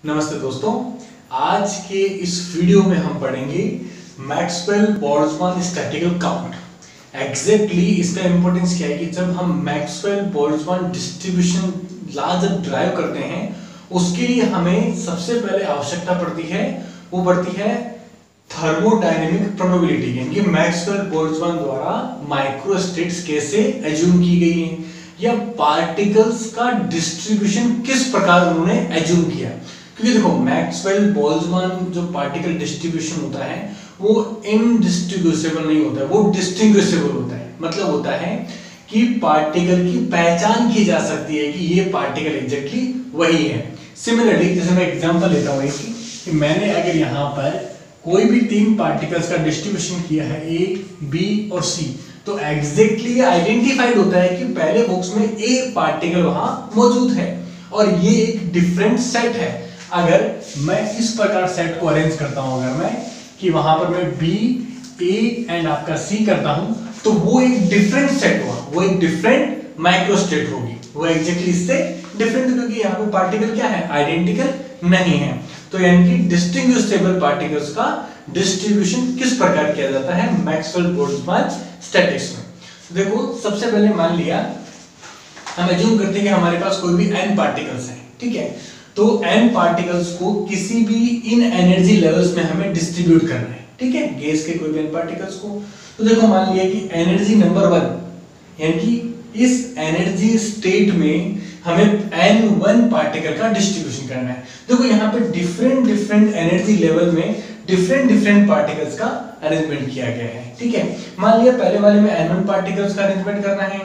नमस्ते दोस्तों, आज के इस वीडियो में हम पढ़ेंगे Maxwell Boltzmann statistical count. Exactly इसका इंपॉर्टेंस क्या है कि जब हम मैक्सवेल बोल्ट्जमैन डिस्ट्रीब्यूशन लॉ जब ड्राइव करते हैं उसके लिए हमें सबसे पहले आवश्यकता पड़ती है थर्मोडायनेमिक प्रोबेबिलिटी, यानी कि मैक्सवेल बोल्ट्जमैन द्वारा माइक्रोस्टेट्स कैसे एज्यूम की गई है या पार्टिकल्स का डिस्ट्रीब्यूशन किस प्रकार उन्होंने एज्यूम किया। क्योंकि देखो मैक्सवेल बोल्ट्जमैन जो पार्टिकल डिस्ट्रीब्यूशन होता है वो इनडिस्ट्रीब्यूसेबल नहीं होता है, वो डिस्टिंग्विशेबल होता है। मतलब होता है कि पार्टिकल की पहचान की जा सकती है कि ये पार्टिकल एग्जैक्टली वही है। सिमिलरली जैसे मैं एग्जांपल लेता हूँ कि मैंने अगर यहाँ पर कोई भी तीन पार्टिकल्स का डिस्ट्रीब्यूशन किया है ए, बी और सी, तो एग्जैक्टली आइडेंटिफाइड होता है कि पहले बॉक्स में ए पार्टिकल वहां मौजूद है और ये एक डिफरेंट सेट है। अगर मैं इस प्रकार सेट को अरेंज करता हूं, अगर मैं कि वहां पर मैं बी, ए एंड आपका सी करता हूं, तो वो एक डिफरेंट सेट हुआ, वो एक डिफरेंट माइक्रोस्टेट होगी, वो एग्जैक्टली इससे डिफरेंट, क्योंकि यहाँ पे पार्टिकल क्या है, आइडेंटिकल नहीं है। तो यानी कि डिस्टिंग्विशेबल पार्टिकल्स का डिस्ट्रीब्यूशन किस प्रकार किया जाता है मैक्सवेल बोल्ट्जमैन स्टैटिक्स में। तो देखो सबसे पहले मान लिया हम एज्यूम करते हैं कि हमारे पास कोई भी n पार्टिकल्स हैं, ठीक है। तो n पार्टिकल्स को किसी भी इन एनर्जी लेवल्स में हमें डिस्ट्रीब्यूट करना है, ठीक है, गैस के कोई भी n पार्टिकल्स को। तो देखो मान लिया कि एनर्जी नंबर 1 यानी कि इस एनर्जी स्टेट में हमें n1 पार्टिकल का डिस्ट्रीब्यूशन करना है। देखो यहाँ पे डिफरेंट एनर्जी लेवल में डिफरेंट पार्टिकल्स का अरेंजमेंट किया गया है, ठीक है। मान लिया पहले वाले में n1 पार्टिकल्स का अरेंजमेंट करना है,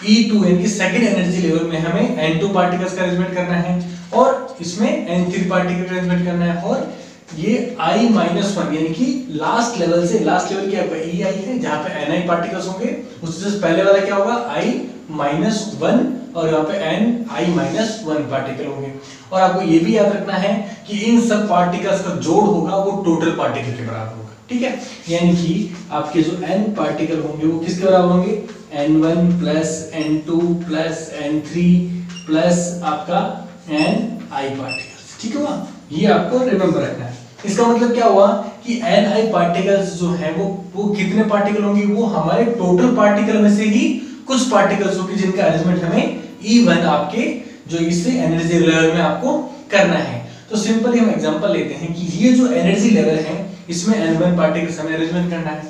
E2 यानी कि सेकंड एनर्जी लेवल में हमें n2 पार्टिकल्स का अरेंजमेंट करना है और इसमें n3 पार्टिकल का अरेंजमेंट करना है। और ये I-1 यानी कि लास्ट लेवल क्या होगा, EI है, जहां पे Ni पार्टिकल्स होंगे, उससे पहले वाला क्या होगा I-1 और यहाँ पे Ni-1 पार्टिकल होंगे। और आपको ये भी याद रखना है कि इन सब पार्टिकल्स का जोड़ होगा वो टोटल पार्टिकल के बराबर होगा, ठीक है। यानी कि आपके जो n पार्टिकल होंगे वो किसके बराबर होंगे, n1 plus n2 plus n3 plus आपका ni पार्टिकल्स, ठीक है। ये आपको रिमेंबर रखना है। इसका मतलब क्या हुआ कि ni पार्टिकल्स जो है वो कितने पार्टिकल होंगे, वो हमारे टोटल पार्टिकल में से ही कुछ पार्टिकल्स होंगे जिनका अरेंजमेंट हमें E1 आपके जो इससे एनर्जी लेवल में आपको करना है। तो सिंपली हम एग्जांपल लेते हैं कि ये जो एनर्जी लेवल है इसमें n1 पार्टिकल्स हमें अरेंजमेंट करना है।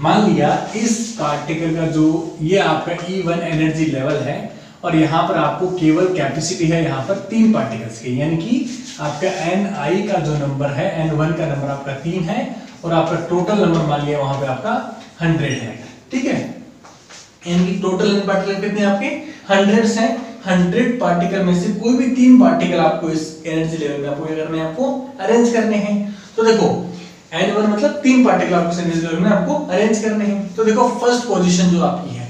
मान लिया इस पार्टिकल का जो ये आपका E1 एनर्जी लेवल है और यहाँ पर आपको केवल कैपेसिटी है यहाँ पर 3 पार्टिकल्स की, यानी कि आपका Ni का जो नंबर है, N1 का नंबर आपका 3 है और आपका टोटल नंबर मान लिया वहां पे आपका 100 है, ठीक है। यानी कि टोटल n पार्टिकल कितने आपके 100 हैं। 100 पार्टिकल में से कोई भी 3 पार्टिकल आपको इस एनर्जी लेवल में आपको क्या करने हैं, आपको अरेंज करने हैं। तो देखो n1 मतलब 3 पार्टिकल आपको इस एनर्जी लेवल में आपको अरेंज करने हैं। तो देखो फर्स्ट पोजीशन जो आपकी है,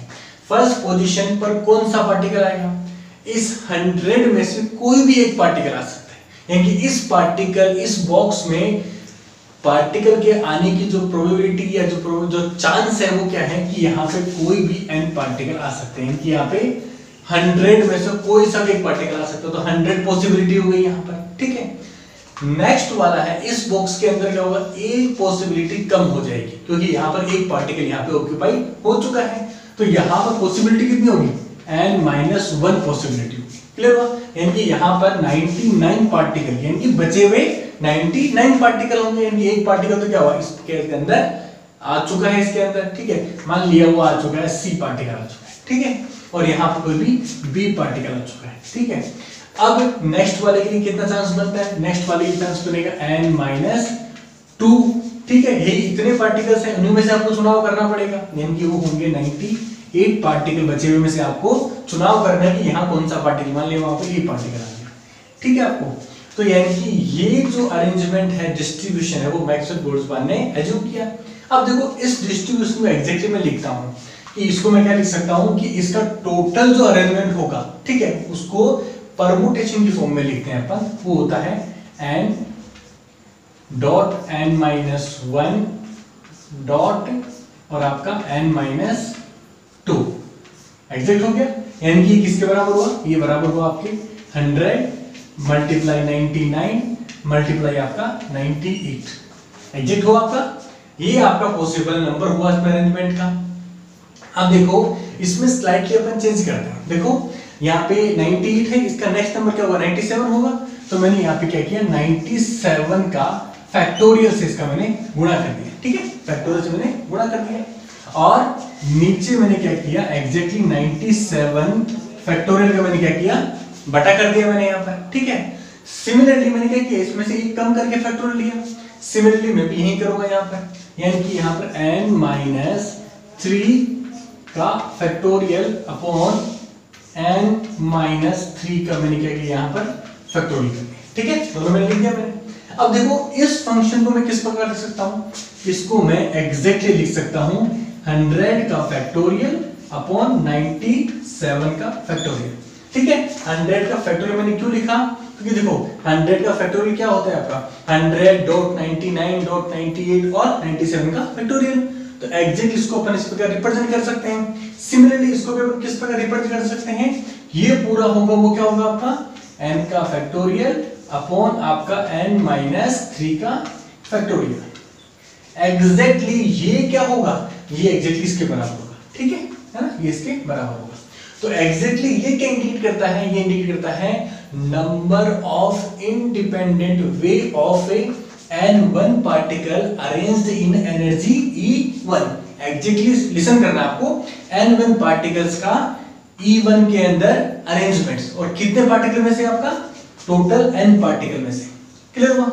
फर्स्ट पोजीशन पर कौन सा पार्टिकल आएगा, इस 100 में से कोई भी एक पार्टिकल आ सकता है। यानी कि इस पार्टिकल इस बॉक्स में पार्टिकल के आने की जो प्रोबेबिलिटी या जो चांस है वो क्या है कि यहाँ पे कोई भी n पार्टिकल आ सकते हैं, कि यहाँ पे 100 में से कोई सा भी एक पार्टिकल आ सकता है। तो 100 पॉसिबिलिटी हो गई यहाँ पर, ठीक है। नेक्स्ट वाला है इस बॉक्स के अंदर क्या होगा, एक पॉसिबिलिटी कम हो जाएगी क्योंकि यहाँ पर एक पार्टिकल यहाँ पे ऑक्यूपाई हो चुका है। तो यहाँ पर पॉसिबिलिटी कितनी होगी, n-1 पॉसिबिलिटी होगी, क्लियर हुआ। यानी कि यहाँ पर 99 पार्टिकल यानी कि बचे हुए 99 पार्टिकल होंगे, यानी एक पार्टिकल तो क्या हुआ इसके अंदर आ चुका है इसके अंदर, ठीक है। मान लिया वो आ चुका है, C पार्टिकल आ चुका है, ठीक है। और यहाँ पर कोई भी B पार्टिकल आ चुका है, ठीक है। अब नेक्स्ट वाले के लिए कितना चांस बनता है, नेक्स्ट वाले के चांस बनेगा n-2, ठीक है। ये इतने पार्टिकल्स हैं, उन्हीं में से आपको चुनाव करना पड़ेगा, यानी कि वो होंगे 98 पार्टिकल बचे हुए में से आपको चुनाव करना है कि यहाँ कौन सा पार्टिकल, मान लिया वहां पर ये पार्टिकल आ गया, ठीक है आपको। तो यानी कि ये जो अरेंजमेंट है, डिस्ट्रीब्यूशन है, वो मैक्सवेल बोल्ट्जमैन ने एज्यूम किया। अब देखो इस डिस्ट्रीब्यूशन में एग्जैक्टली मैं लिखता हूं कि इसको मैं क्या लिख सकता हूं कि इसका टोटल जो अरेंजमेंट होगा, ठीक है, उसको परमुटेशन की फॉर्म में लिखते हैं अपन। वो होता है n डॉट n-1 डॉट और आपका n-2 एग्जैक्ट हो गया। यानी कि किसके बराबर हुआ, ये बराबर हुआ आपके 100 मल्टीप्लाई 99 मल्टीप्लाई आपका 98 एग्जैक्ट हुआ आपका। ये आपका पॉसिबल नंबर हुआ इसमें अरेंजमेंट का। अब देखो इसमें स्लाइटली अपन चेंज करते हैं। देखो यहाँ पे 98 है, इसका नेक्स्ट नंबर क्या होगा 97 होगा। तो मैंने यहाँ पे क्या किया 97 का फैक्टोरियल से इसका मैंने गुणा कर दिया, ठीक है, फैक्टोरियल से मैंने गुणा कर दिया। और नीचे मैंने क्या किया एग्जैक्टली 97 फैक्टोरियल का मैंने क्या किया बटा कर दिया मैंने यहाँ पर, ठीक है। सिमिलरली मैंने क्या किया इसमें से एक कम करके फैक्टोरियल लिया। सिमिलरली मैं भी यही करूंगा यहाँ पर, यानी कि यहाँ पर n-3 का फैक्टोरियल अपॉन n-3 का मैंने क्या किया यहाँ पर फैक्टोरियल कर दिया, ठीक है, दोनों मैंने लिख दिया मैंने। अब देखो इस फंक्शन को मैं किस प्रकार लिख सकता हूँ, इसको मैं एग्जैक्टली लिख सकता हूँ 100 का फैक्टोरियल अपॉन 97 का फैक्टोरियल, ठीक है। 100 का फैक्टोरियल मैंने क्यों लिखा, क्योंकि देखो 100 का फैक्टोरियल क्या होता है आपका 100.99.98 और 97 का फैक्टोरियल। तो एग्जैक्ट इसको अपन इस प्रकार रिप्रेजेंट कर सकते हैं। सिमिलरली इसको भी अपन किस प्रकार रिप्रेजेंट कर सकते हैं, ये पूरा होगा वो क्या होगा आपका n का फैक्टोरियल अपॉन आपका n-3 का फैक्टोरियल। एग्जैक्टली ये क्या होगा, ये एग्जैक्टली इसके बराबर होगा, ठीक है ना, ये इसके बराबर होगा। तो एग्जैक्टली ये क्या इंडिकेट करता है, ये इंडिकेट करता है number of independent way of A n1 particle arranged in energy E1। Exactly listen करना आपको, n1 पार्टिकल्स का E1 के अंदर अरेंजमेंट्स, और कितने पार्टिकल में से आपका टोटल n पार्टिकल में से, क्लियर हुआ।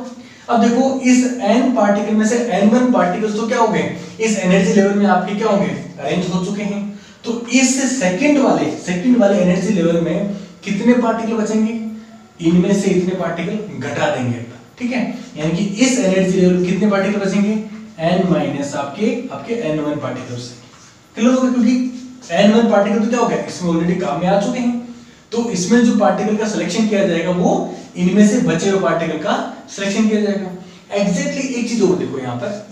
अब देखो इस n पार्टिकल में से n1 पार्टिकल्स तो क्या हो गए इस एनर्जी लेवल में आपके क्या होंगे अरेंज हो चुके हैं। तो इस सेकंड वाले एनर्जी लेवल में कितने पार्टिकल बचेंगे, इनमें से इतने पार्टिकल घटा देंगे, ठीक है, यानी कि इस एनर्जी लेवल में कितने पार्टिकल बचेंगे n माइनस आपके n1 पार्टिकल्स, क्लियर होगा, क्योंकि n1 पार्टिकल तो क्या हो गया इसमें ऑलरेडी काम में आ चुके हैं। तो इसमें जो पार्टिकल का सिलेक्शन किया जाएगा वो इनमें से बचे हुए पार्टिकल का सिलेक्शन किया जाएगा। एग्जैक्टली एक चीज और देखो यहाँ पर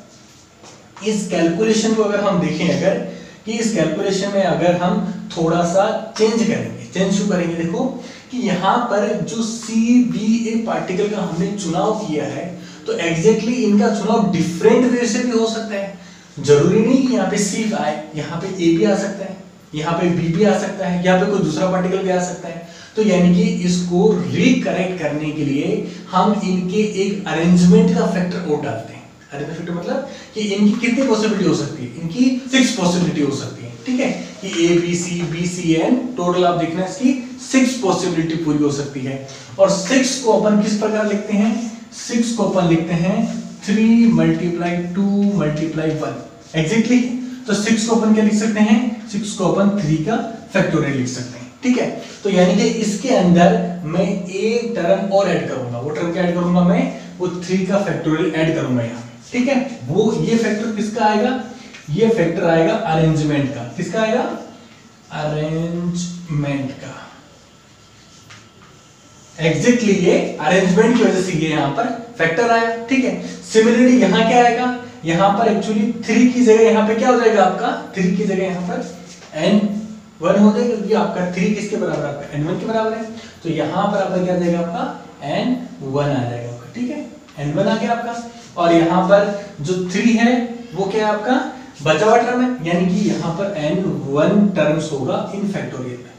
इस कैलकुलेशन को अगर हम देखें, अगर कि इस कैलकुलेशन में अगर हम थोड़ा सा चेंज करेंगे, चेंज क्यों करेंगे, देखो कि यहाँ पर जो CBA पार्टिकल का हमने चुनाव किया है तो एग्जैक्टली इनका चुनाव डिफरेंट वे से भी हो सकता है। जरूरी नहीं कि यहाँ पे C आए, यहाँ पे A भी आ सकता है, यहाँ पे B भी आ सकता है, यहाँ पे कोई दूसरा पार्टिकल भी आ सकता है। तो यानी कि इसको रिकरेक्ट करने के लिए हम इनके एक अरेंजमेंट का फैक्टर और डालते हैं। अरेंजमेंट फैक्टर मतलब कि इनकी कितनी पॉसिबिलिटी हो सकती है, इनकी 6 पॉसिबिलिटी हो सकती है, ठीक है, कि A B C B C N total आप देखना इसकी 6 पॉसिबिलिटी पूरी हो सकती है। और 6 को अपन किस प्रकार लिखते हैं, 6 को अपन लिखते हैं 3 मल्टीप्लाई 2 मल्टीप्लाई 1 एग्जैक्टली। तो 6 को अपन क्या लिख सकते हैं, 6 को अपन 3 का फैक्टोरियल लिख सकते हैं, ठीक है। तो यानी कि इसके अंदर मैं एक टर्म और ऐड करूंगा, वो टर्म क्या ऐड करूंगा मैं, वो 3 का फैक्टोरियल ऐड करूंगा यहाँ, ठीक है। वो ये फैक्टर किसका आएगा, ये फैक्टर आएगा अरेंजमेंट का, किसका आएगा अरेंजमेंट का। एग्जैक्टली ये अरेंजमेंट की वजह से ये यहाँ पर फैक्टर आया, ठीक है। सिमिलरली यहाँ क्या आएगा, यहाँ पर एक्चुअली 3 की जगह यहाँ पे क्या हो जाएगा आपका 3 की जगह यहाँ पर n1 हो जाएगा, क्योंकि आपका 3 किसके बराबर आपका n1 के बराबर है। तो यहाँ पर आपका क्या आ जाएगा आपका n1 आ जाएगा आपका, ठीक है, n1 आ गया आपका। और यहाँ पर जो 3 है वो क्या है आपका बचा हुआ टर्म है, यानी कि यहाँ पर n1 टर्म्स होगा इन फैक्टोरियल में।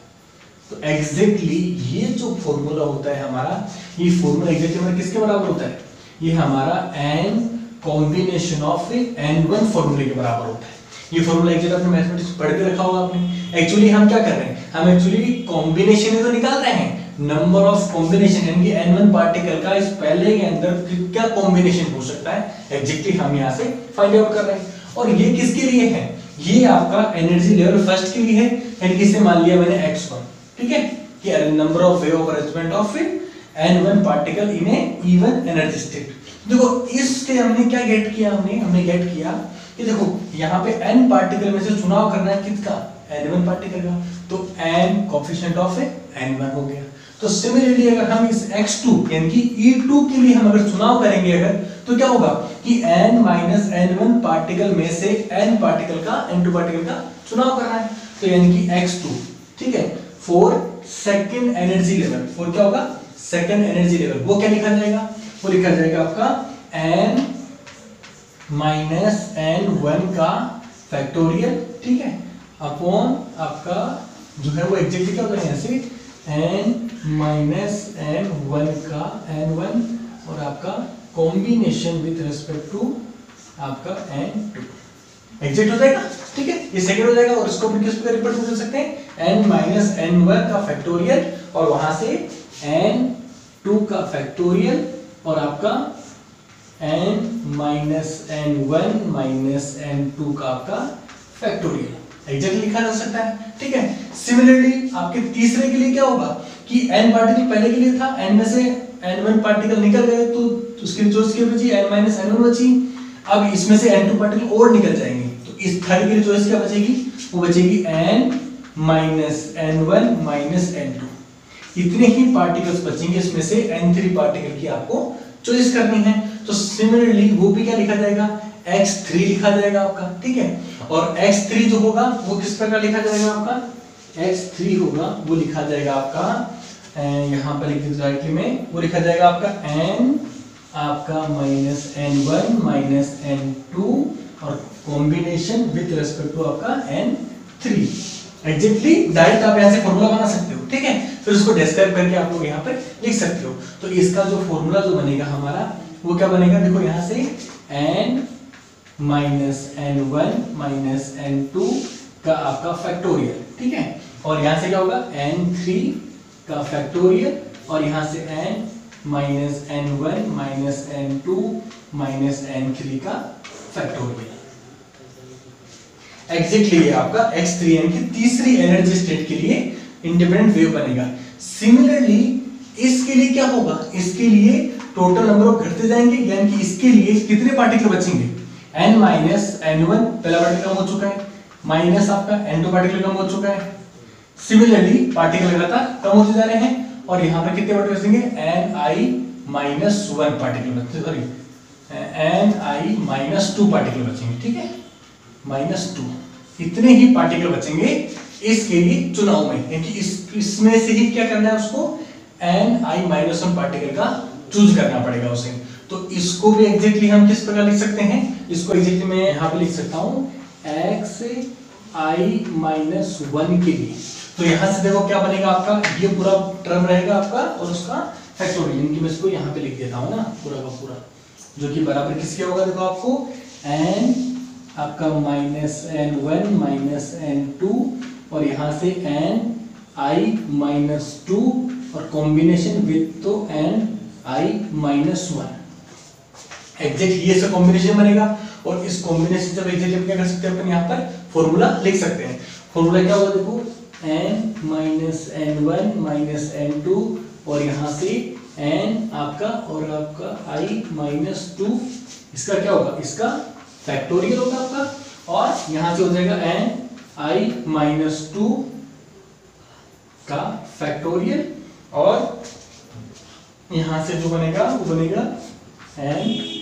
तो एग्जैक्टली ये जो फॉर्मूला होता है हमारा, ये फॉर्मूला एग्जैक्टली हमारा किसके बराबर होता है, ये हमारा n कॉम्बिनेशन ऑफ n1 फॉर्मूले के बराबर होता है। ये फॉर्मूला एक्चुअली आपने मैथमेटिक्स पढ़ के रखा होगा आपने। एक्चुअली हम क्या कर रहे हैं, हम एक्चुअली कॉम्बिनेशन ही तो निकाल रहे हैं, नंबर ऑफ कॉम्बिनेशन, यानी कि n1 पार्टिकल का इस पहले के अंदर क्या कॉम्बिनेशन हो सकता है, एग्जैक्टली हम यहाँ से फाइंड आउट कर रहे हैं। और ये किसके लिए है, ये आपका एनर्जी लेवल फर्स्ट के लिए है, यानी कि इसे मान लिया मैंने x1, ठीक है, कि number of way of arrangement of n1 particle in A even energy state. देखो इससे हमने क्या गेट किया, हमने गेट किया कि देखो यहाँ पे n पार्टिकल में से चुनाव करना है किसका, n1 पार्टिकल का, तो n कोएफिशिएंट ऑफ n1 हो गया। तो सिमिलरली अगर हम इस x2 यानी कि E2 के लिए हम अगर चुनाव करेंगे अगर, तो क्या होगा कि n माइनस n1 पार्टिकल में से n पार्टिकल का n2 पार्टिकल का चुनाव करना है। तो यानी कि x2, ठीक है, for second energy level, for क्या होगा सेकंड एनर्जी लेवल, वो क्या लिखा जाएगा, वो लिखा जाएगा आपका n माइनस n1 का फैक्टोरियल, ठीक है, अपॉन आपका जो है वो एग्जैक्टली क्या होगा यहाँ से n माइनस n1 का n1 और आपका कॉम्बिनेशन विथ रिस्पेक्ट टू आपका n2 एग्जैक्ट हो जाएगा, ठीक है, ये सेकंड हो जाएगा। और इसको हम किस पे रिप्रेजेंट कर सकते हैं n माइनस n1 का फैक्टोरियल और वहां से n2 का फैक्टोरियल और आपका n minus n1 minus n2 का आपका फैक्टोरियल एग्जैक्टली लिखा जा सकता है, ठीक है। सिमिलरली आपके तीसरे के लिए क्या होगा कि n पार्टिकल पहले के लिए था, n में से n1 पार्टिकल निकल गए तो उसकी चॉइस क्या बची n माइनस n1 बची। अब इसमें से n2 पार्टिकल और निकल जाएंगे तो इस थर्ड के लिए चॉइस क्या बचेगी, वो बचेगी n minus n1 minus n2। इतने ही पार्टिकल्स बचेंगे, इसमें से n3 पार्टिकल की आपको चॉइस करनी है। तो सिमिलरली वो भी क्या लिखा जाएगा x3 लिखा जाएगा आपका, ठीक है। और x3 जो होगा वो किस प्रकार लिखा जाएगा आपका, x3 होगा वो लिखा जाएगा आपका यहाँ पर लिख दीजिए राइटली में, वो लिखा जाएगा आपका n आपका माइनस n1 माइनस n2 और कॉम्बिनेशन विथ रिस्पेक्ट टू आपका n3। एग्जैक्टली डायरेक्ट आप यहाँ से फॉर्मूला बना सकते हो, ठीक है, फिर उसको डिस्क्राइब करके आप लोग यहाँ पर लिख सकते हो। तो इसका जो फॉर्मूला जो बनेगा हमारा वो क्या बनेगा, देखो यहाँ से n minus n1 minus n2 का आपका फैक्टोरियल, ठीक है, और यहाँ से क्या होगा n3 का फैक्टोरियल और यहाँ से n minus n1 minus n2 minus n3 का फैक्टोरियल। एग्जैक्टली ये आपका x3 यानी कि तीसरी एनर्जी स्टेट के लिए इंडिपेंडेंट वेव बनेगा। सिमिलरली इसके लिए क्या होगा, इसके लिए टोटल नंबर ऑफ घटते जाएंगे, यानी कि इसके लिए कितने पार्टिकल बचेंगे n माइनस n1 पहला पार्टिकल कम हो चुका है, माइनस आपका n2 पार्टिकल कम हो चुका है। सिमिलरली पार्टिकल लगातार कम होते जा रहे हैं और यहाँ पर कितने पार्टिकल बचेंगे ni माइनस 1 पार्टिकल बचते, सॉरी ni माइनस 2 पार्टिकल बचेंगे, ठीक है, माइनस 2 इतने ही पार्टिकल बचेंगे इसके लिए चुनाव में, क्योंकि इसमें से ही क्या करना है उसको ni माइनस 1 पार्टिकल का चूज करना पड़ेगा उसे। तो इसको भी एग्जैक्टली हम किस प्रकार लिख सकते हैं, इसको एग्जैक्टली मैं यहाँ पे लिख सकता हूँ xi माइनस 1 के लिए। तो यहाँ से देखो क्या बनेगा आपका, ये पूरा टर्म रहेगा आपका और उसका फैक्टोरियल, इनकी मैं इसको यहाँ पे लिख देता हूँ ना पूरा का पूरा, जो कि बराबर किसके होगा, देखो आपको n आपका माइनस n1 माइनस n2 और यहाँ से ni माइनस 2 और कॉम्बिनेशन विथ तो ni माइनस 1। एग्जैक्ट ये सब कॉम्बिनेशन बनेगा और इस कॉम्बिनेशन से एग्जैक्ट क्या कर सकते हैं अपन यहाँ पर फॉर्मूला लिख सकते हैं। फॉर्मूला क्या होगा, देखो n minus n1 minus n2 और यहाँ से n आपका और आपका i माइनस 2, इसका क्या होगा, इसका फैक्टोरियल होगा आपका और यहाँ से हो जाएगा n i माइनस 2 का फैक्टोरियल और यहाँ से जो बनेगा वो बनेगा n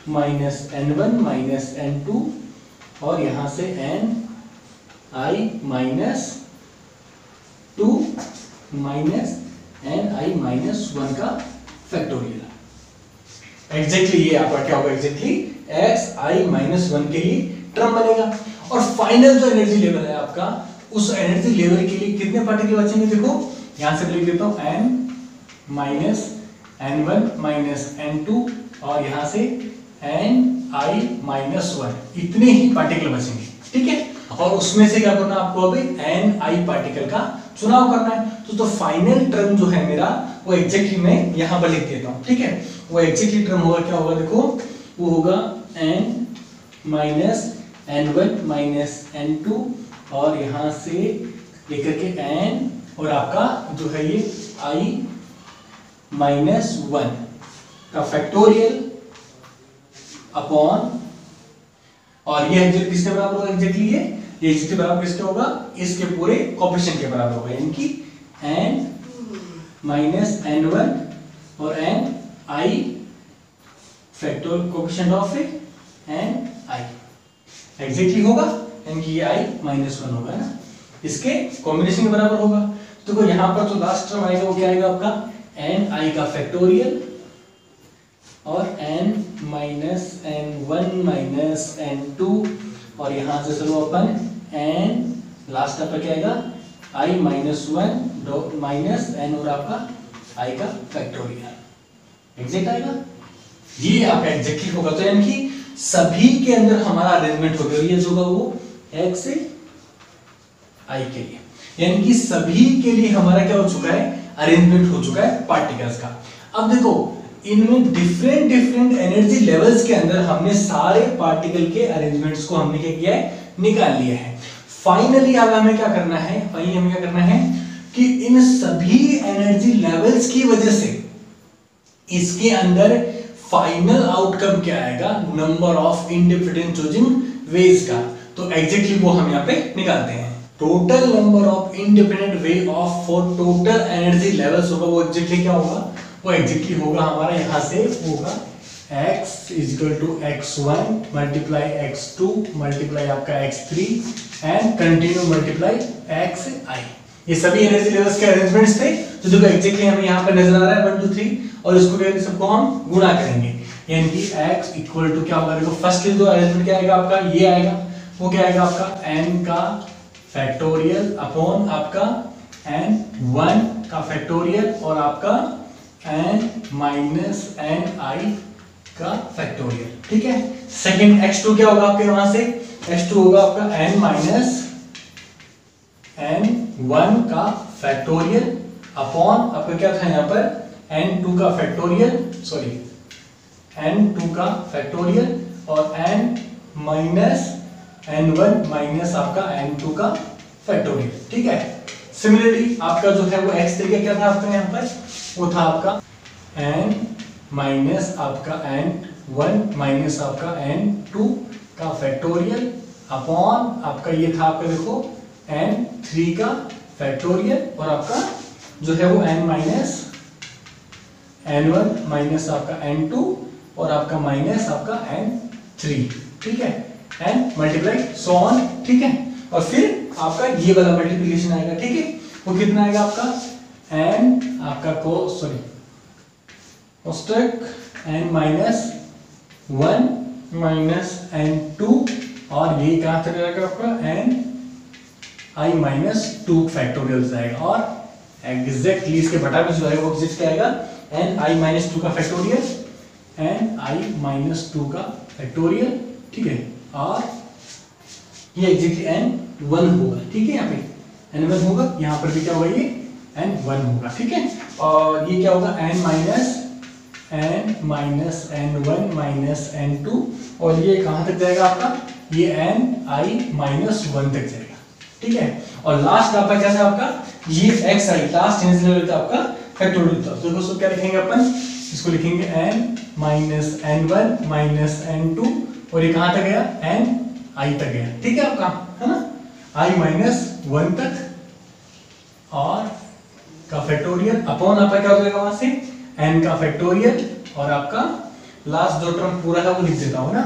minus n1 minus n2 और यहाँ से n i minus 2 minus n i minus 1 का फैक्टोरियल। एग्जैक्टली ये आपका क्या होगा, एग्जैक्टली x i माइनस 1 के लिए टर्म बनेगा। और फाइनल जो एनर्जी लेवल है आपका, उस एनर्जी लेवल के लिए कितने पार्टिकल बचेंगे, देखो यहाँ से लिख देता हूँ n minus n1 minus n2 और यहाँ से ni माइनस 1, इतने ही पार्टिकल बचेंगे, ठीक है। और उसमें से क्या करना आपको, अभी ni पार्टिकल का चुनाव करना है। तो फाइनल टर्म जो है मेरा वो एग्जैक्टली मैं यहाँ पर लिख देता हूँ, ठीक है। वो एग्जैक्टली टर्म होगा क्या होगा, देखो वो होगा n minus n1 minus n2 और यहाँ से लेकर के n और आपका जो है ये i माइनस 1 का फैक्टोरियल अपॉन, और ये एग्जैक्ट किसके बराबर होगा, एग्जैक्टली ये एग्जैक्टली बराबर किसके होगा, इसके पूरे कोएफिशिएंट के बराबर होगा, यानी कि n माइनस n1 और n i factorial coefficient of n i exactly होगा, यानी कि ये i माइनस 1 होगा ना, इसके कॉम्बिनेशन के बराबर होगा। तो यहाँ पर जो लास्ट टर्म आएगा वो क्या आएगा आपका n i का फैक्टोरियल और n minus n1 minus n2 और यहाँ से चलो अपन n लास्ट पर क्या आएगा i माइनस 1 माइनस n और आपका i का फैक्टोरियल एग्जैक्ट आएगा। ये आपका एग्जैक्टली होगा। तो यानी कि सभी के अंदर हमारा अरेंजमेंट हो गया। ये जो होगा वो x से i के लिए, यानी कि सभी के लिए हमारा क्या हो चुका है, अरेंजमेंट हो चुका है पार्टिकल्स का। अब देखो इनमें डिफरेंट डिफरेंट एनर्जी लेवल्स के अंदर हमने सारे पार्टिकल के अरेंजमेंट्स को हमने क्या किया है, निकाल लिया है। फाइनली अब हमें क्या करना है, फाइनली हमें क्या करना है कि इन सभी एनर्जी लेवल्स की वजह से इसके अंदर फाइनल आउटकम क्या आएगा, number of independent choosing ways का। तो एग्जैक्टली वो हम यहाँ पे निकालते हैं। Total number of independent way of for total energy levels होगा, वो एग्जैक्टली क्या होगा, वो एग्जैक्टली होगा हमारा यहाँ से होगा x equal to x1 multiply x2 multiply आपका x3 and continue multiply xi। ये सभी एनर्जी लेवल्स के अरेंजमेंट्स थे। तो देखो एग्जैक्टली हमें यहाँ पर नजर आ रहा है 1 2 3 और इसको क्या सबको हम गुणा करेंगे, यानी कि x इक्वल टू क्या होगा, देखो फर्स्ट जो अरेंजमेंट क्या आएगा आपका, ये आएगा, वो क्या आएगा आपका n का फैक्टोरियल अपॉन आपका n1 का फैक्टोरियल और आपका n माइनस ni का फैक्टोरियल। ठीक है। सेकंड x2 क्या होगा आपके वहां से, x2 होगा आपका n माइनस n1 का फैक्टोरियल अपॉन आपका क्या था यहाँ पर n2 का फैक्टोरियल, सॉरी n2 का फैक्टोरियल और n माइनस n1 माइनस आपका n2 का फैक्टोरियल। ठीक है। सिमिलरली आपका जो है वो x3 का क्या था आपका यहाँ पर, वो था आपका n माइनस आपका n1 माइनस आपका n2 का फैक्टोरियल अपॉन आपका ये था आपका देखो n3 का फैक्टोरियल और आपका जो है वो n माइनस n1 माइनस आपका n2 और आपका माइनस आपका n3। ठीक है। And multiply so on. ठीक है। और फिर आपका ये वाला मल्टीप्लिकेशन आएगा। ठीक है। वो कितना आएगा आपका n आपका को सॉरी कोष्टक n माइनस 1 माइनस n2 और ये कहां तक जाएगा आपका n i माइनस 2 फैक्टोरियल जाएगा और एग्जैक्टली इसके बटा में जो है वो एग्जैक्ट क्या आएगा n i माइनस 2 का फैक्टोरियल n i माइनस 2 का फैक्टोरियल। ठीक है। और ये एग्जैक्टली n1 होगा। ठीक है। यहाँ पे n1 होगा, यहाँ पर भी क्या होगा ये n1 होगा। ठीक है। और ये क्या होगा n minus n1 minus n2 और ये कहां तक जाएगा आपका, ये n i माइनस 1 तक जाएगा। ठीक है। और लास्ट आपका क्या था आपका, ये x i last energy level था आपका फैक्टोरियल था। तो दोस्तों क्या लिखेंगे अपन, इसको लिखेंगे n minus n1 minus n2 और ये कहां तक गया n i तक गया। ठीक है आपका, है ना, i माइनस 1 तक और का फैक्टोरियल अपॉन आपका क्या हो जाएगा वहां से n का फैक्टोरियल और आपका लास्ट जो टर्म पूरा है वो लिख देता हूं ना,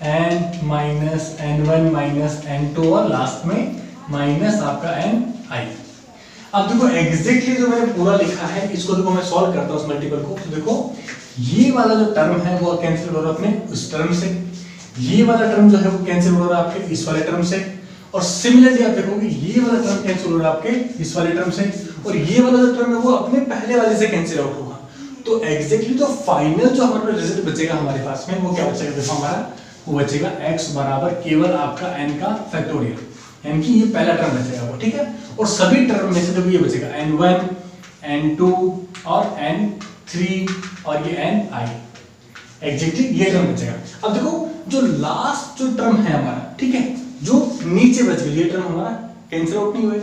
n minus n1 minus n2 और लास्ट में माइनस आपका n i। अब देखो एग्जैक्टली जो मैंने पूरा लिखा है इसको देखो मैं सॉल्व करता हूं उस मल्टीपल को। तो देखो ये वाला जो टर्म है वो कैंसिल हो रहा है अपने उस टर्म से, ये वाला टर्म जो है वो कैंसिल हो रहा है आपके इस वाले टर्म से और सिमिलरली आप देखोगे ये वाला टर्म कैंसिल हो रहा है आपके इस वाले टर्म से और ये वाला जो टर्म है वो अपने पहले वाले से कैंसिल आउट होगा। तो एग्जैक्टली जो फाइनल जो हमारा रिजल्ट बचेगा हमारे पास में वो क्या बचेगा, देखो हमारा वो बचेगा x बराबर केवल आपका n का फैक्टोरियल, यानी कि ये पहला टर्म बचेगा वो। ठीक है। और सभी टर्म में से देखो ये बचेगा n1 n2 और n3 और ये ni, एग्जैक्टली ये टर्म बचेगा। अब देखो जो लास्ट जो टर्म है हमारा, ठीक है, जो नीचे बच गया ये टर्म हमारा कैंसिल आउट नहीं हुए,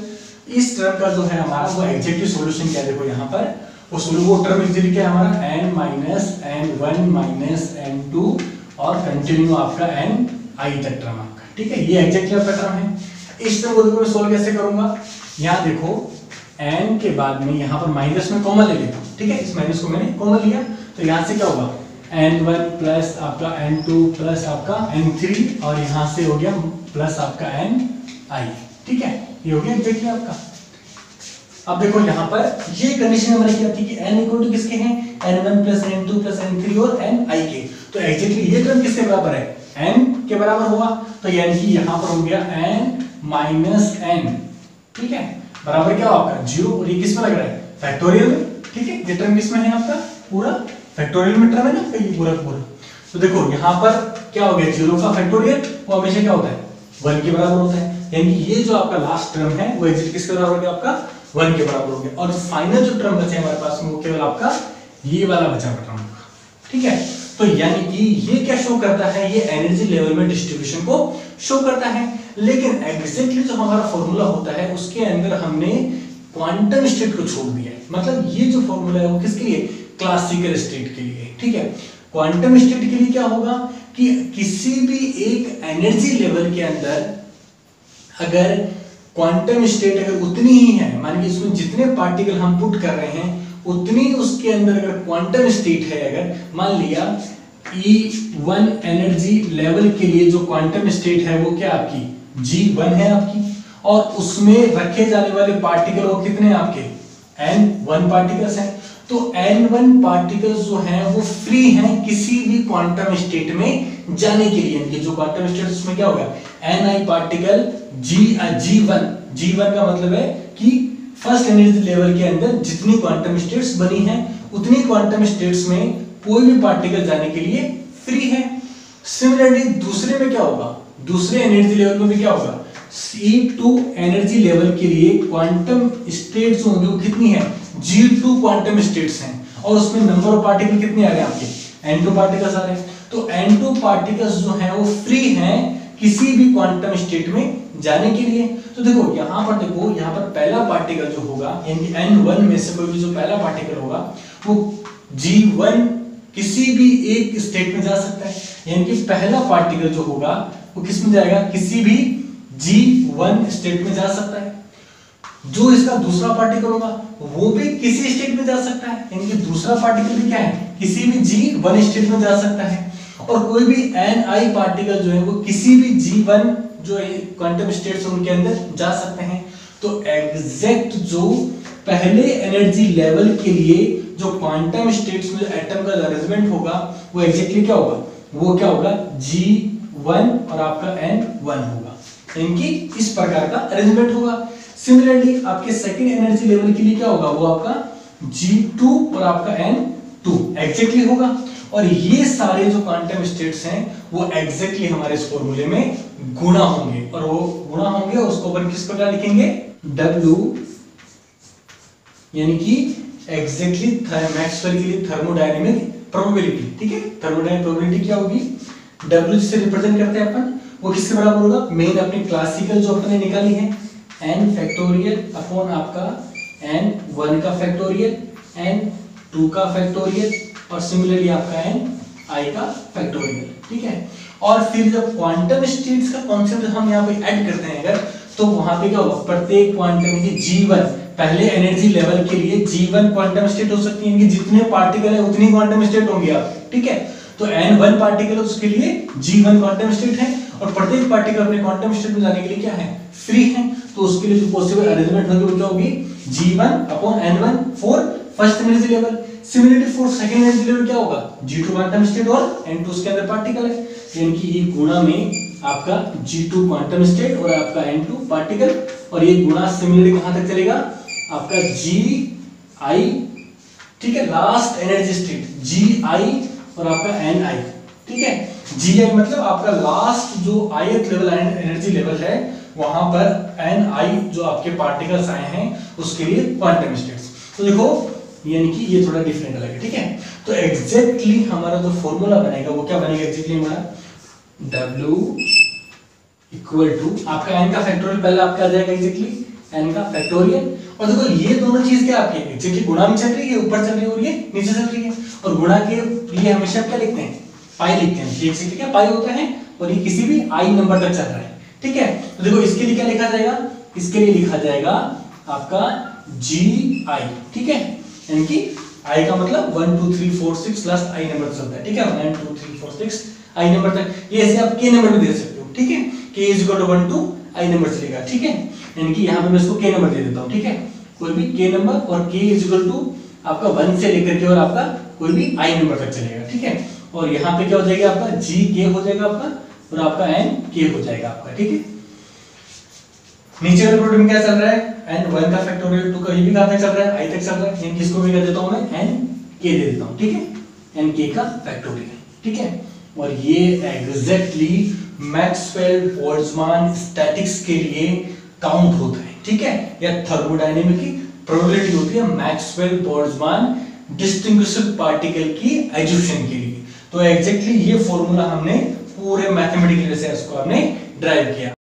इस टर्म का जो है हमारा वो एग्जैक्टली सॉल्यूशन क्या है, देखो यहाँ पर वो टर्म एग्जैक्टली क्या है हमारा n minus n1 minus n2 और कंटिन्यू आपका ni तक टर्म आपका। ठीक है। ये एग्जैक्टली आपका टर्म है। इस टर्म को देखो मैं सॉल्व कैसे करूंगा, यहाँ देखो n के बाद में यहाँ पर माइनस में कॉमन ले लेता हूँ। ठीक है। इस माइनस को मैंने कॉमन लिया तो यहाँ से क्या होगा n1 प्लस आपका n2 प्लस आपका n3 और यहाँ से हो गया प्लस आपका ni। ठीक है। ये हो गया एग्जैक्टली आपका। अब देखो यहाँ पर ये कंडीशन हमारी क्या थी कि n इक्वल टू किसके हैं, n1 plus n2 plus n3 और ni के। तो एग्जैक्टली ये टर्म किसके बराबर है, n के बराबर हुआ। तो यानी कि यहाँ पर हो गया n माइनस n, ठीक है, बराबर क्या होगा आपका 0। और ये किस में लग रहा है, फैक्टोरियल में, ठीक है। ये टर्म किस में है आपका, पूरा फैक्टोरियल में टर्म है ना ये पूरा पूरा। तो देखो यहाँ पर क्या हो गया, 0 का फैक्टोरियल वो हमेशा क्या होता है, 1 के बराबर होता है। यानी कि ये जो आपका लास्ट टर्म है वो एग्जैक्ट किसके बराबर हो गया, आपका 1 के बराबर हो गया। और फाइनल जो टर्म बचा है हमारे पास में वो केवल आपका ये वाला बचा हुआ टर्म, ठीक है। तो यानी कि ये क्या शो करता है, ये एनर्जी लेवल में डिस्ट्रीब्यूशन को शो करता है। लेकिन एग्जैक्टली जो हमारा फॉर्मूला होता है उसके अंदर हमने क्वांटम स्टेट को छोड़ दिया है। मतलब ये जो फॉर्मूला है वो किसके लिए, क्लासिकल स्टेट के लिए, ठीक है। क्वांटम स्टेट के लिए क्या होगा कि किसी भी एक एनर्जी लेवल के अंदर अगर क्वांटम स्टेट अगर उतनी ही है, मान लीजिए इसमें जितने पार्टिकल हम पुट कर रहे हैं उतनी उसके अंदर अगर क्वांटम स्टेट है, अगर मान लिया E1 एनर्जी लेवल के लिए जो क्वांटम स्टेट है वो क्या आपकी G1 है आपकी, और उसमें रखे जाने वाले पार्टिकल वो कितने आपके N1 पार्टिकल्स हैं। तो N1 पार्टिकल्स जो हैं वो फ्री हैं किसी भी क्वांटम स्टेट में जाने के लिए। इनके जो क्वांटम स्टेट उसमें क्या होगा, Ni पार्टिकल G1 का मतलब है कि फर्स्ट एनर्जी लेवल के अंदर जितनी क्वांटम स्टेट्स बनी हैं उतनी क्वांटम स्टेट्स में कोई भी पार्टिकल जाने के लिए फ्री है। सिमिलरली दूसरे में क्या होगा, दूसरे एनर्जी लेवल में भी क्या होगा, C2 एनर्जी लेवल के लिए क्वांटम स्टेट्स होंगे वो कितनी है, G2 क्वांटम स्टेट्स हैं, और उसमें नंबर ऑफ पार्टिकल कितने आ रहे हैं आपके, N2 पार्टिकल्स आ रहे हैं। तो N2 पार्टिकल्स जो हैं वो फ्री हैं किसी भी क्वांटम स्टेट में जाने के लिए। तो देखो यहाँ पर, देखो यहाँ पर पहला पार्टिकल जो होगा यानी N1 में से कोई भी जो पहला पार्टिकल होगा वो G1 किसी भी एक स्टेट में जा सकता है। यानी कि पहला पार्टिकल जो होगा वो किस में जाएगा, किसी भी G1 स्टेट में जा सकता है। जो इसका दूसरा पार्टिकल होगा वो भी किसी स्टेट में जा सकता है, यानी कि दूसरा पार्टिकल भी क्या है, किसी भी G1 स्टेट में जा सकता है। और कोई भी Ni पार्टिकल जो है वो किसी भी G1 जो क्वांटम स्टेट्स उनके अंदर जा सकते हैं। तो एग्जैक्ट जो पहले एनर्जी लेवल के लिए जो क्वांटम स्टेट्स में एटम का अरेंजमेंट होगा वो एग्जैक्टली क्या होगा, वो क्या होगा G1 और आपका N1 होगा, यानी कि इस प्रकार का अरेंजमेंट होगा। सिमिलरली आपके सेकंड एनर्जी लेवल के लिए क्या होगा, वो आपका G2 और आपका N2 एग्जैक्टली होगा। और ये सारे जो क्वांटम स्टेट्स हैं वो एग्जैक्टली हमारे इस फॉर्मूले में गुणा होंगे, और वो गुणा होंगे उसको अपन किस प्रकार लिखेंगे, W, यानी कि एग्जैक्टली मैक्सवेल के लिए थर्मोडायनेमिक प्रोबेबिलिटी, ठीक है। थर्मोडायनेमिक प्रोबेबिलिटी क्या होगी, W जिससे रिप्रेजेंट करते हैं अपन, वो किसके बराबर होगा, मेन अपनी क्लासिकल जो अपने निकाली है n फैक्टोरियल अपॉन आपका n1 का फैक्टोरियल, n2 का फैक्टोरियल, और सिमिलरली आपका ni का फैक्टोरियल, ठीक है। और फिर जब क्वांटम स्टेट्स का कॉन्सेप्ट हम यहाँ पे ऐड करते हैं अगर, तो वहां पे क्या होगा, प्रत्येक क्वांटम की G1 पहले एनर्जी लेवल के लिए G1 क्वांटम स्टेट हो सकती है, कि जितने पार्टिकल है उतनी क्वांटम स्टेट होंगे आप, ठीक है। तो N1 पार्टिकल है उसके लिए G1 क्वांटम स्टेट है, और प्रत्येक पार्टिकल अपने क्वांटम स्टेट में जाने के लिए क्या है, फ्री है। तो उसके लिए जो पॉसिबल अरेंजमेंट होगी वो क्या होगी, G1 upon N1 for first energy level. Similarly for second energy level क्या होगा, G2 क्वांटम स्टेट और N2 उसके अंदर पार्टिकल है, यानी कि ये गुणा में आपका G2 क्वांटम स्टेट और आपका N2 पार्टिकल, और ये गुणा सिमिलरली कहां तक चलेगा, आपका Gi, ठीक है, लास्ट एनर्जी स्टेट Gi और आपका Ni, ठीक है। Gi मतलब आपका लास्ट जो ith लेवल एनर्जी लेवल है वहां पर Ni जो आपके पार्टिकल्स आए हैं उसके लिए क्वांटम स्टेट्स। तो देखो यानी कि ये थोड़ा डिफरेंट अलग है, ठीक है। तो एग्जैक्टली हमारा जो फॉर्मूला बनेगा वो क्या बनेगा, एग्जैक्टली हमारा W इक्वल टू आपका n का फैक्टोरियल, पहले आपका आ जाएगा एग्जैक्टली n का फैक्टोरियल। और देखो ये दोनों चीज क्या आपकी एग्जैक्टली गुणा में चल रही है, ऊपर चल रही है और ये नीचे चल रही है। और गुणा के लिए हमेशा क्या लिखते हैं, पाई लिखते हैं, एग्जैक्टली क्या पाई होता है, और ये किसी भी i नंबर तक चल रहा है, ठीक है। तो देखो इसके लिए क्या लिखा जाएगा, इसके लिए लिखा जाएगा आपका Gi, ठीक है, यानी कि i का मतलब 1 2 3 4 6 लास्ट i नंबर चलता है, ठीक है, 1 2 3 4 6 i नंबर तक। ये ऐसे आप k नंबर भी दे सकते हो, ठीक है, k = 1 to i नंबर चलेगा, ठीक है, यानी कि यहां पे मैं इसको k नंबर दे देता हूं, ठीक है। कोई भी k नंबर, और k इज इक्वल टू आपका 1 से लेकर के और आपका कोई भी i नंबर तक चलेगा, ठीक है। और यहाँ पे क्या हो जाएगा आपका gk हो जाएगा आपका, और आपका nk हो जाएगा आपका, ठीक है। नीचे वाले प्रोडक्ट में क्या चल रहा है, n1 का फैक्टोरियल 2 का, ये भी कहां तक चल रहा है, i तक चल रहा है, यानी किसको भी कर देता हूं मैं nk दे देता हूं, ठीक है, nk का फैक्टोरियल, ठीक है। और ये एग्जैक्टली मैक्सवेल बोल्ट्जमान स्टैटिक्स के लिए काउंट होता है, ठीक है, या थर्मोडायनेमिक की प्रोबेबिलिटी होती है मैक्सवेल बोल्ट्जमान डिस्टिंग्विशेबल पार्टिकल की एग्जीक्यूशन के लिए। तो एग्जैक्टली ये फॉर्मूला हमने पूरे मैथमेटिकल से इसको हमने ड्राइव किया।